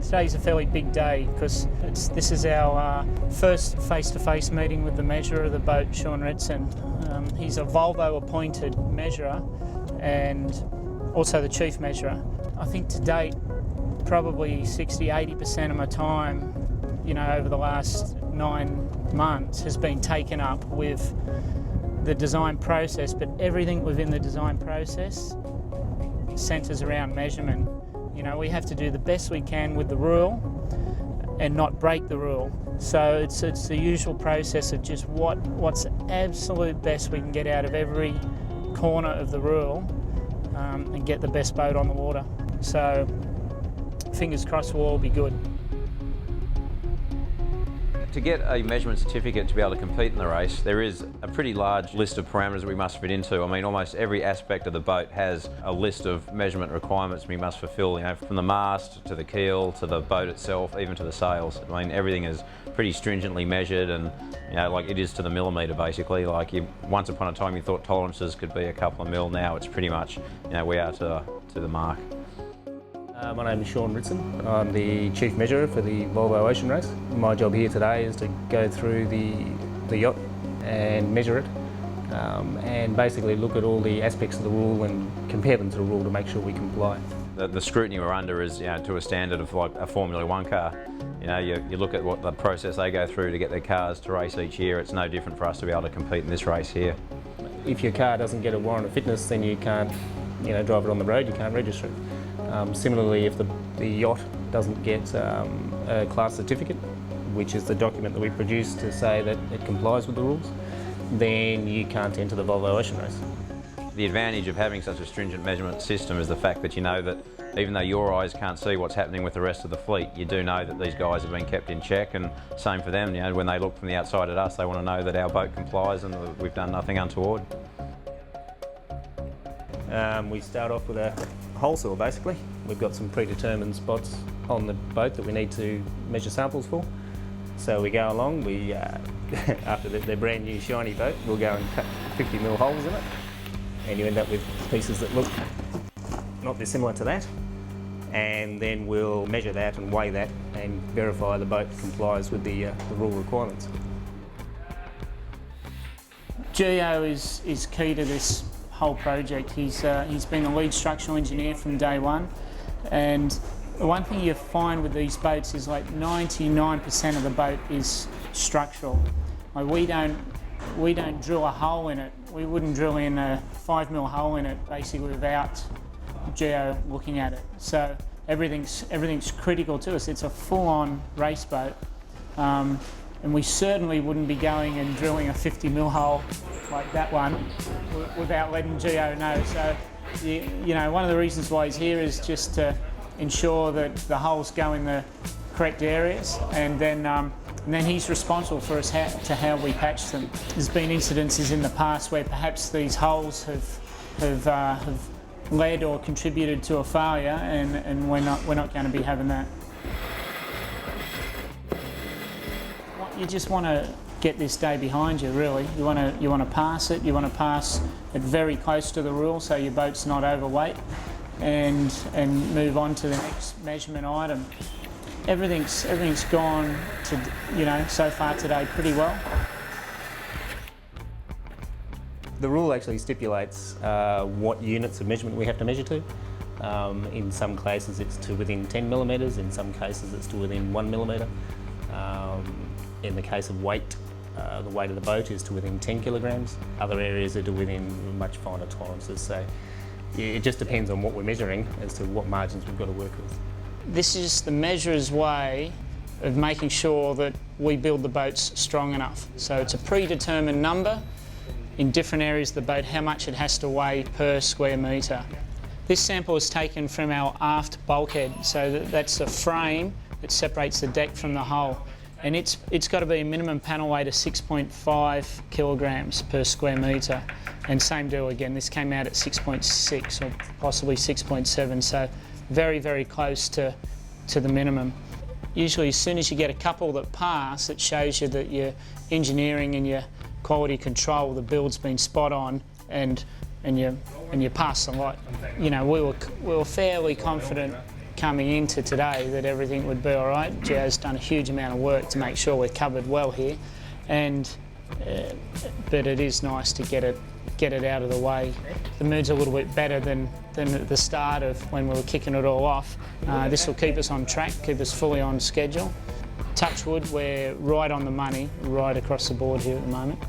Today's a fairly big day because this is our first face-to-face meeting with the measurer of the boat, Sean Ritson. He's a Volvo appointed measurer and also the chief measurer. I think to date probably 60–80% of my time, over the last 9 months has been taken up with the design process, but everything within the design process centres around measurement. We have to do the best we can with the rule and not break the rule. So it's the usual process of just what's the absolute best we can get out of every corner of the rule and get the best boat on the water. So fingers crossed we'll all be good. To get a measurement certificate to be able to compete in the race, there is a pretty large list of parameters that we must fit into. I mean, almost every aspect of the boat has a list of measurement requirements we must fulfil, from the mast to the keel to the boat itself, even to the sails. I mean, everything is pretty stringently measured and, like it is to the millimetre basically. Like once upon a time you thought tolerances could be a couple of mil, now it's pretty much, we are to the mark. My name is Sean Ritson. I'm the chief measurer for the Volvo Ocean Race. My job here today is to go through the yacht and measure it and basically look at all the aspects of the rule and compare them to the rule to make sure we comply. The scrutiny we're under is to a standard of like a Formula 1 car. You look at what the process they go through to get their cars to race each year. It's no different for us to be able to compete in this race here. If your car doesn't get a warrant of fitness, then you can't drive it on the road, you can't register it. Similarly, if the yacht doesn't get a class certificate, which is the document that we produce to say that it complies with the rules, then you can't enter the Volvo Ocean Race. The advantage of having such a stringent measurement system is the fact that you know that even though your eyes can't see what's happening with the rest of the fleet, you do know that these guys have been kept in check, and same for them. When they look from the outside at us, they want to know that our boat complies and that we've done nothing untoward. We start off with a hole saw basically. We've got some predetermined spots on the boat that we need to measure samples for. So we go along, after they're brand new shiny boat, we'll go and cut 50mm holes in it, and you end up with pieces that look not dissimilar to that, and then we'll measure that and weigh that and verify the boat complies with the rule requirements. Geo is key to this whole project. He's been a lead structural engineer from day one, and the one thing you find with these boats is like 99% of the boat is structural. Like we don't drill a hole in it. We wouldn't drill in a 5mm hole in it basically without Geo looking at it. So everything's critical to us. It's a full-on race boat, and we certainly wouldn't be going and drilling a 50mm hole like that one without letting Geo know. So one of the reasons why he's here is just to ensure that the holes go in the correct areas, and then he's responsible for us how we patch them. There's been incidences in the past where perhaps these holes have led or contributed to a failure, and we're not going to be having that. You just want to get this day behind you, really. You want to pass it. You want to pass it very close to the rule, so your boat's not overweight, and move on to the next measurement item. Everything's gone to so far today pretty well. The rule actually stipulates what units of measurement we have to measure to. In some cases it's to within 10mm, in some cases it's to within 1mm. In the case of weight, the weight of the boat is to within 10 kilograms. Other areas are to within much finer tolerances. So it just depends on what we're measuring as to what margins we've got to work with. This is just the measurer's way of making sure that we build the boats strong enough. So it's a predetermined number in different areas of the boat, how much it has to weigh per square metre. This sample is taken from our aft bulkhead, so that's the frame that separates the deck from the hull. And it's got to be a minimum panel weight of 6.5 kilograms per square metre. And same deal again, this came out at 6.6 or possibly 6.7, so very, very close to the minimum. Usually as soon as you get a couple that pass, it shows you that your engineering and your quality control, the build's been spot on, and you pass the lot. We were fairly confident coming into today that everything would be all right. Gio's done a huge amount of work to make sure we're covered well here, and but it is nice to get it out of the way. The mood's a little bit better than at the start of when we were kicking it all off. This will keep us on track, keep us fully on schedule. Touch wood, we're right on the money, right across the board here at the moment.